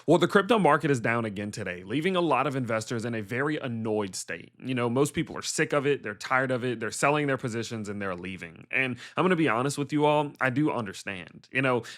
Well, the crypto market is down again today, leaving a lot of investors in a very annoyed state. Most people are sick of it, they're tired of it, they're selling their positions and they're leaving. And I'm going to be honest with you all, I do understand.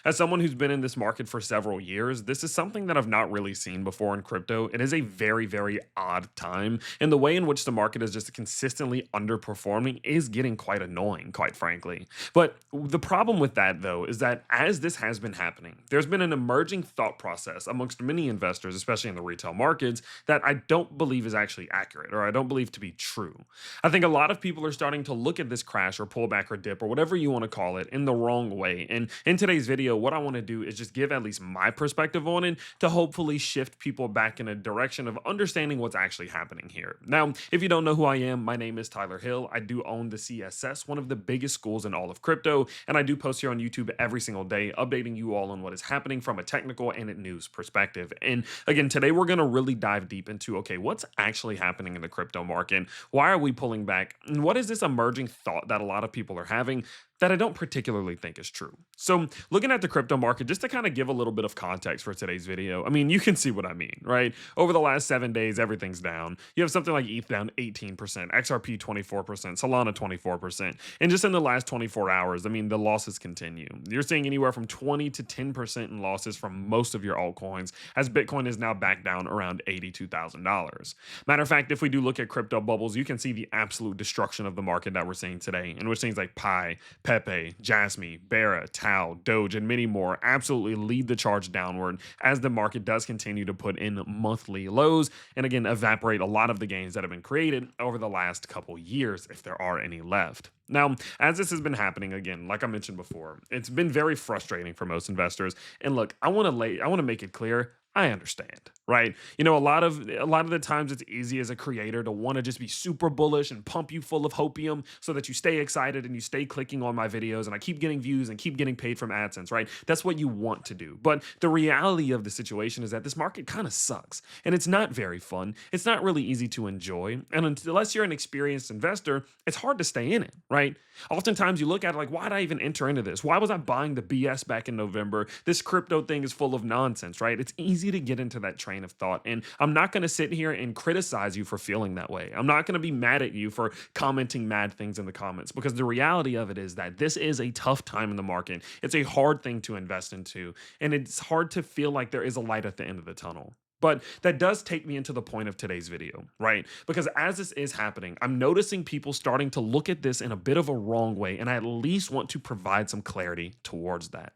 As someone who's been in this market for several years, this is something that I've not really seen before in crypto. It is a very, very odd time, and the way in which the market is just consistently underperforming is getting quite annoying, quite frankly. But the problem with that, though, is that as this has been happening, there's been an emerging thought process amongst many investors, especially in the retail markets, that I don't believe is actually accurate or I don't believe to be true. I think a lot of people are starting to look at this crash or pullback or dip or whatever you want to call it in the wrong way. And in today's video, what I want to do is just give at least my perspective on it to hopefully shift people back in a direction of understanding what's actually happening here. Now, if you don't know who I am, my name is Tyler Hill. I do own the CSS, one of the biggest schools in all of crypto, and I do post here on YouTube every single day, updating you all on what is happening from a technical and a news perspective. And again, today we're going to really dive deep into, okay, what's actually happening in the crypto market? Why are we pulling back? And what is this emerging thought that a lot of people are having that I don't particularly think is true? So looking at the crypto market, just to kind of give a little bit of context for today's video, I mean, you can see what I mean, right? Over the last 7 days, everything's down. You have something like ETH down 18%, XRP 24%, Solana 24%. And just in the last 24 hours, I mean, the losses continue. You're seeing anywhere from 20 to 10% in losses from most of your altcoins, as Bitcoin is now back down around $82,000. Matter of fact, if we do look at crypto bubbles, you can see the absolute destruction of the market that we're seeing today, in which things like Pi, Pepe, Jasmy, Bera, Tau, Doge, and many more absolutely lead the charge downward as the market does continue to put in monthly lows and again evaporate a lot of the gains that have been created over the last couple years, if there are any left. Now, as this has been happening again, like I mentioned before, it's been very frustrating for most investors. And look, I want to make it clear, I understand, right? A lot of the times it's easy as a creator to want to just be super bullish and pump you full of hopium so that you stay excited and you stay clicking on my videos and I keep getting views and keep getting paid from AdSense, right? That's what you want to do. But the reality of the situation is that this market kind of sucks and it's not very fun. It's not really easy to enjoy. And unless you're an experienced investor, it's hard to stay in it, right? Oftentimes you look at it like, why did I even enter into this? Why was I buying the BS back in November? This crypto thing is full of nonsense, right? It's easy to get into that train of thought. And I'm not going to sit here and criticize you for feeling that way. I'm not going to be mad at you for commenting mad things in the comments, because the reality of it is that this is a tough time in the market. It's a hard thing to invest into, and it's hard to feel like there is a light at the end of the tunnel. But that does take me into the point of today's video, right? Because as this is happening, I'm noticing people starting to look at this in a bit of a wrong way, and I at least want to provide some clarity towards that.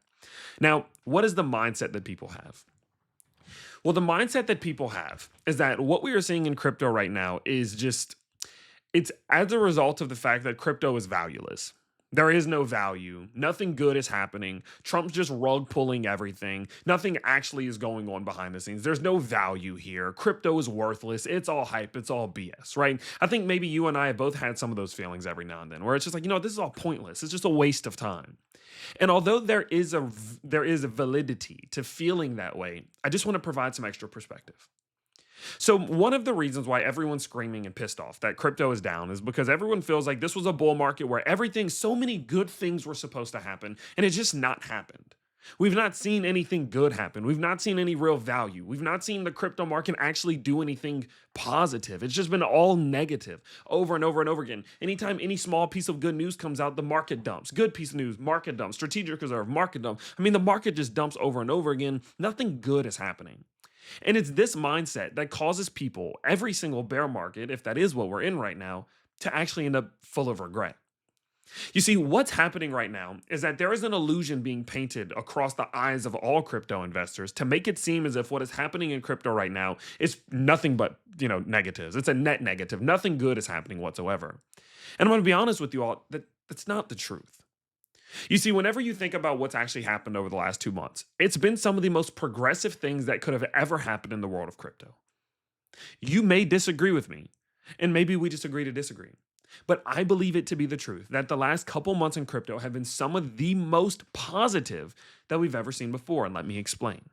Now, what is the mindset that people have? Well, the mindset that people have is that what we are seeing in crypto right now is it's as a result of the fact that crypto is valueless. There is no value. Nothing good is happening. Trump's just rug pulling everything. Nothing actually is going on behind the scenes. There's no value here. Crypto is worthless. It's all hype. It's all BS, right? I think maybe you and I have both had some of those feelings every now and then, where it's just like, this is all pointless. It's just a waste of time. And although there is a validity to feeling that way, I just want to provide some extra perspective. So one of the reasons why everyone's screaming and pissed off that crypto is down is because everyone feels like this was a bull market where so many good things were supposed to happen, and it's just not happened. We've not seen anything good happen. We've not seen any real value. We've not seen the crypto market actually do anything positive. It's just been all negative over and over and over again. Anytime any small piece of good news comes out, the market dumps. Good piece of news, market dumps. Strategic reserve, market dump. I mean, the market just dumps over and over again. Nothing good is happening. And it's this mindset that causes people, every single bear market, if that is what we're in right now, to actually end up full of regret. You see, what's happening right now is that there is an illusion being painted across the eyes of all crypto investors to make it seem as if what is happening in crypto right now is nothing but, negatives. It's a net negative. Nothing good is happening whatsoever. And I'm going to be honest with you all, that's not the truth. You see, whenever you think about what's actually happened over the last 2 months, it's been some of the most progressive things that could have ever happened in the world of crypto. You may disagree with me, and maybe we just agree to disagree. But I believe it to be the truth that the last couple months in crypto have been some of the most positive that we've ever seen before, and let me explain.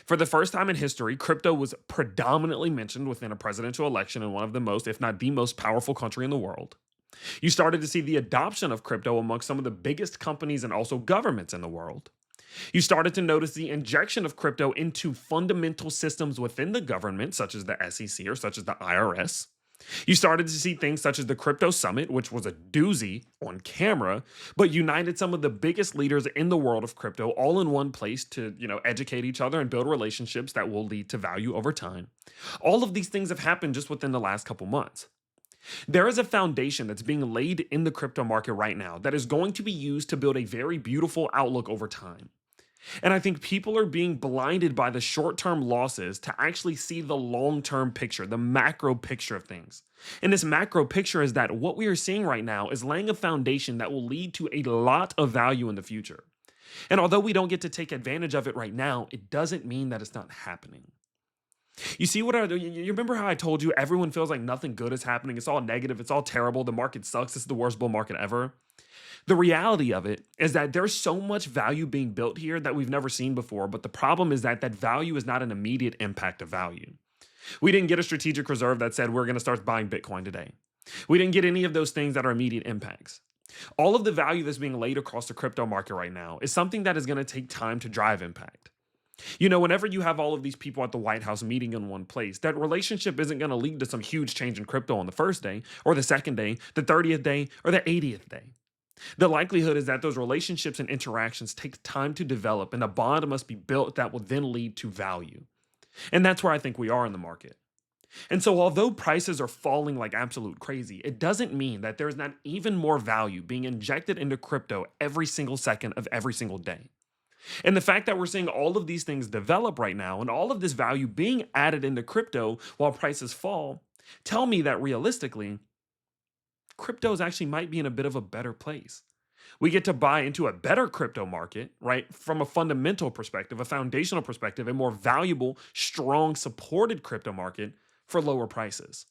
For the first time in history, crypto was predominantly mentioned within a presidential election in one of the most, if not the most powerful country in the world. You started to see the adoption of crypto amongst some of the biggest companies and also governments in the world. You started to notice the injection of crypto into fundamental systems within the government, such as the SEC or such as the IRS. You started to see things such as the Crypto Summit, which was a doozy on camera, but united some of the biggest leaders in the world of crypto all in one place to, educate each other and build relationships that will lead to value over time. All of these things have happened just within the last couple months. There is a foundation that's being laid in the crypto market right now that is going to be used to build a very beautiful outlook over time. And I think people are being blinded by the short term losses to actually see the long term picture, the macro picture of things. And this macro picture is that what we are seeing right now is laying a foundation that will lead to a lot of value in the future. And although we don't get to take advantage of it right now, it doesn't mean that it's not happening. You see you remember how I told you everyone feels like nothing good is happening? It's all negative, it's all terrible, the market sucks, this is the worst bull market ever. The reality of it is that there's so much value being built here that we've never seen before, but the problem is that that value is not an immediate impact of value. We didn't get a strategic reserve that said we're going to start buying Bitcoin today. We didn't get any of those things that are immediate impacts. All of the value that's being laid across the crypto market right now is something that is going to take time to drive impact. Whenever you have all of these people at the White House meeting in one place, that relationship isn't going to lead to some huge change in crypto on the first day, or the second day, the 30th day, or the 80th day. The likelihood is that those relationships and interactions take time to develop, and a bond must be built that will then lead to value. And that's where I think we are in the market. And so, although prices are falling like absolute crazy, it doesn't mean that there's not even more value being injected into crypto every single second of every single day. And the fact that we're seeing all of these things develop right now and all of this value being added into crypto while prices fall tell me that realistically, cryptos actually might be in a bit of a better place. We get to buy into a better crypto market, right? From a fundamental perspective, a foundational perspective, a more valuable, strong, supported crypto market for lower prices.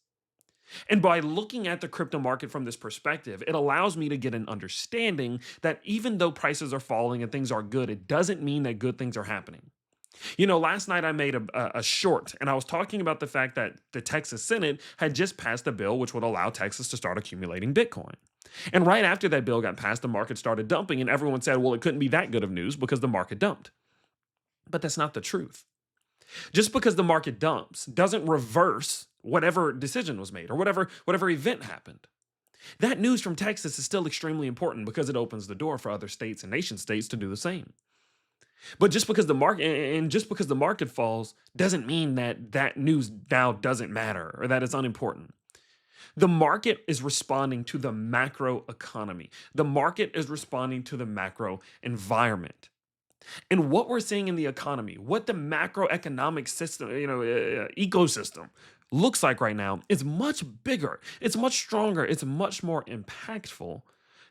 And by looking at the crypto market from this perspective, it allows me to get an understanding that even though prices are falling and things are good, it doesn't mean that good things are happening. Last night I made a short, and I was talking about the fact that the Texas Senate had just passed a bill which would allow Texas to start accumulating Bitcoin. And right after that bill got passed, the market started dumping, and everyone said, well, it couldn't be that good of news because the market dumped. But that's not the truth. Just because the market dumps doesn't reverse whatever decision was made or whatever event happened. That news from Texas is still extremely important because it opens the door for other states and nation states to do the same. But just because the market falls doesn't mean that that news now doesn't matter or that it's unimportant. The market is responding to the macro economy. The market is responding to the macro environment. And what we're seeing in the economy, what the macroeconomic system, ecosystem looks like right now is much bigger. It's much stronger. It's much more impactful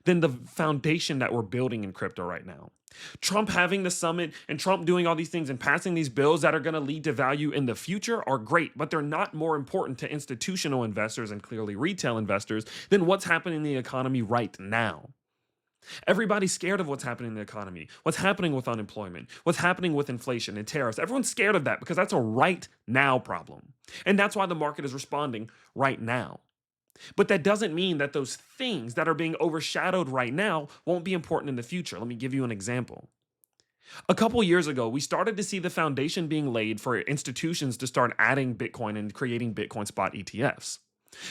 than the foundation that we're building in crypto right now. Trump having the summit and Trump doing all these things and passing these bills that are going to lead to value in the future are great, but they're not more important to institutional investors and clearly retail investors than what's happening in the economy right now. Everybody's scared of what's happening in the economy, what's happening with unemployment, what's happening with inflation and tariffs. Everyone's scared of that because that's a right now problem. And that's why the market is responding right now. But that doesn't mean that those things that are being overshadowed right now won't be important in the future. Let me give you an example. A couple years ago, we started to see the foundation being laid for institutions to start adding Bitcoin and creating Bitcoin spot ETFs.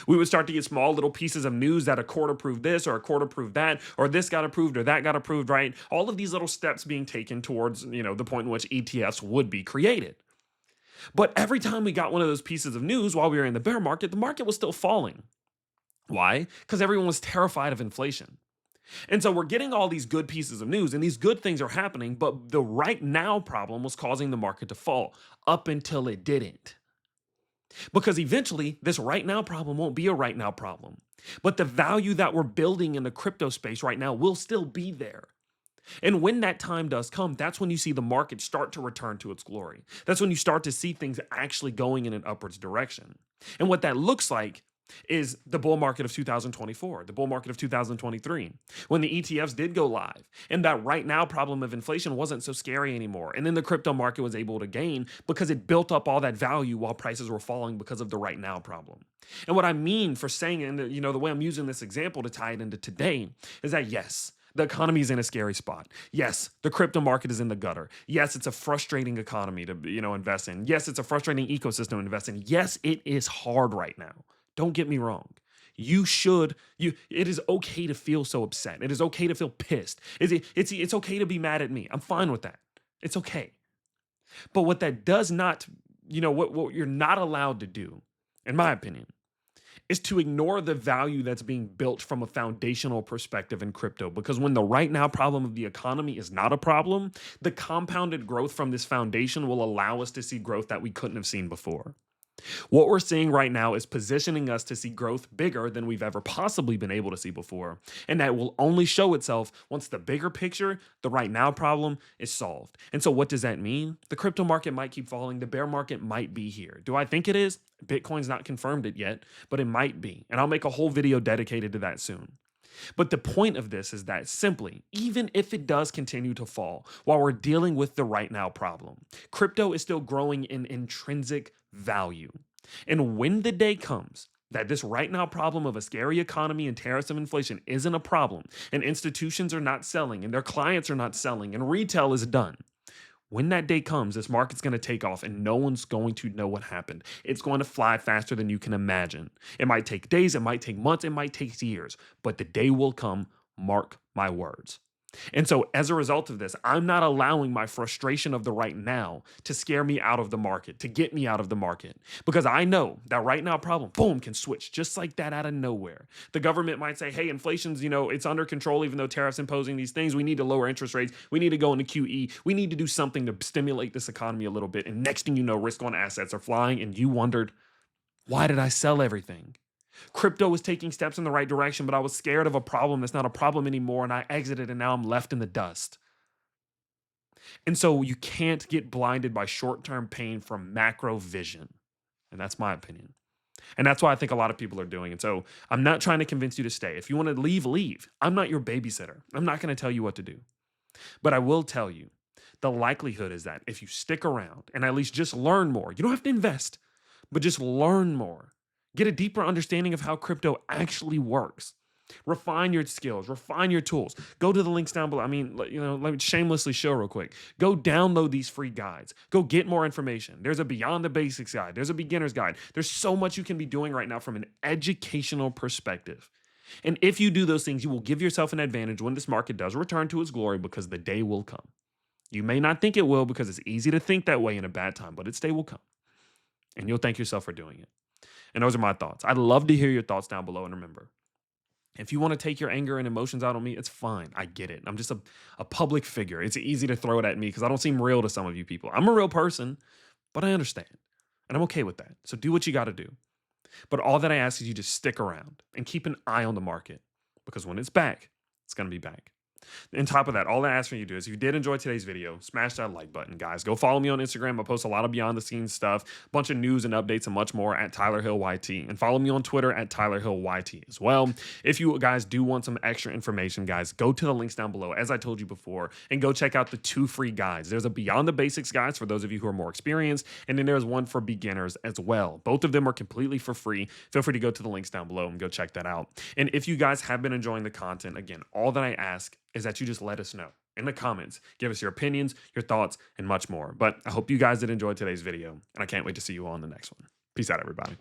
We would start to get small little pieces of news that a court approved this or a court approved that, or this got approved or that got approved, right? All of these little steps being taken towards, the point in which ETFs would be created. But every time we got one of those pieces of news while we were in the market was still falling. Why? Because everyone was terrified of inflation. And so we're getting all these good pieces of news and these good things are happening, but the right now problem was causing the market to fall up until it didn't. Because eventually this right now problem won't be a right now problem, but the value that we're building in the crypto space right now will still be there. And when that time does come, that's when you see the market start to return to its glory. That's when you start to see things actually going in an upwards direction. And what that looks like is the bull market of 2024, the bull market of 2023, when the ETFs did go live and that right now problem of inflation wasn't so scary anymore. And then the crypto market was able to gain because it built up all that value while prices were falling because of the right now problem. And what I mean for saying, and the way I'm using this example to tie it into today is that yes, The economy is in a scary spot. Yes, the crypto market is in the gutter. Yes, it's a frustrating economy to, invest in. Yes, it's a frustrating ecosystem to invest in. Yes, it is hard right now. Don't get me wrong. It is okay to feel so upset. It is okay to feel pissed. It's okay to be mad at me. I'm fine with that. It's okay. But what that does not, what you're not allowed to do, in my opinion, is to ignore the value that's being built from a foundational perspective in crypto. Because when the right now problem of the economy is not a problem, the compounded growth from this foundation will allow us to see growth that we couldn't have seen before. What we're seeing right now is positioning us to see growth bigger than we've ever possibly been able to see before. And that will only show itself once the bigger picture, the right now problem, is solved. And so, what does that mean? The crypto market might keep falling. The bear market might be here. Do I think it is? Bitcoin's not confirmed it yet, but it might be. And I'll make a whole video dedicated to that soon. But the point of this is that simply, even if it does continue to fall while we're dealing with the right now problem, crypto is still growing in intrinsic value. And when the day comes that this right now problem of a scary economy and tariffs and inflation isn't a problem, and institutions are not selling, and their clients are not selling, and retail is done, when that day comes, this market's going to take off and no one's going to know what happened. It's going to fly faster than you can imagine. It might take days, it might take months, it might take years, but the day will come, mark my words. And so, as a result of this, I'm not allowing my frustration of the right now to scare me out of the market, to get me out of the market, because I know that right now problem, boom, can switch just like that out of nowhere. The government might say, hey, inflation's, it's under control, even though tariffs imposing these things. We need to lower interest rates. We need to go into QE. We need to do something to stimulate this economy a little bit. And next thing you know, risk on assets are flying. And you wondered, why did I sell everything? Crypto was taking steps in the right direction, but I was scared of a problem that's not a problem anymore, and I exited, and now I'm left in the dust. And so you can't get blinded by short-term pain from macro vision. And that's my opinion. And that's why I think a lot of people are doing it. So I'm not trying to convince you to stay. If you want to leave, leave. I'm not your babysitter. I'm not going to tell you what to do. But I will tell you, the likelihood is that if you stick around and at least just learn more, you don't have to invest, but just learn more. Get a deeper understanding of how crypto actually works. Refine your skills, refine your tools. Go to the links down below. Let me shamelessly show real quick. Go download these free guides. Go get more information. There's a Beyond the Basics guide. There's a beginner's guide. There's so much you can be doing right now from an educational perspective. And if you do those things, you will give yourself an advantage when this market does return to its glory, because the day will come. You may not think it will, because it's easy to think that way in a bad time, but its day will come. And you'll thank yourself for doing it. And those are my thoughts. I'd love to hear your thoughts down below. And remember, if you want to take your anger and emotions out on me, it's fine. I get it. I'm just a public figure. It's easy to throw it at me because I don't seem real to some of you people. I'm a real person, but I understand. And I'm okay with that. So do what you got to do. But all that I ask is you just stick around and keep an eye on the market, because when it's back, it's going to be back. On top of that, all I ask for you to do is, if you did enjoy today's video, smash that like button, guys. Go follow me on Instagram. I post a lot of behind the scenes stuff, a bunch of news and updates and much more at Tyler Hill YT. And follow me on Twitter at Tyler Hill YT as well. If you guys do want some extra information, guys, go to the links down below, as I told you before, and go check out the 2 free guides. There's a Beyond the Basics guides for those of you who are more experienced, and then there's one for beginners as well. Both of them are completely for free. Feel free to go to the links down below and go check that out. And if you guys have been enjoying the content, again, all that I ask is that you just let us know in the comments. Give us your opinions, your thoughts, and much more. But I hope you guys did enjoy today's video, and I can't wait to see you all in the next one. Peace out, everybody.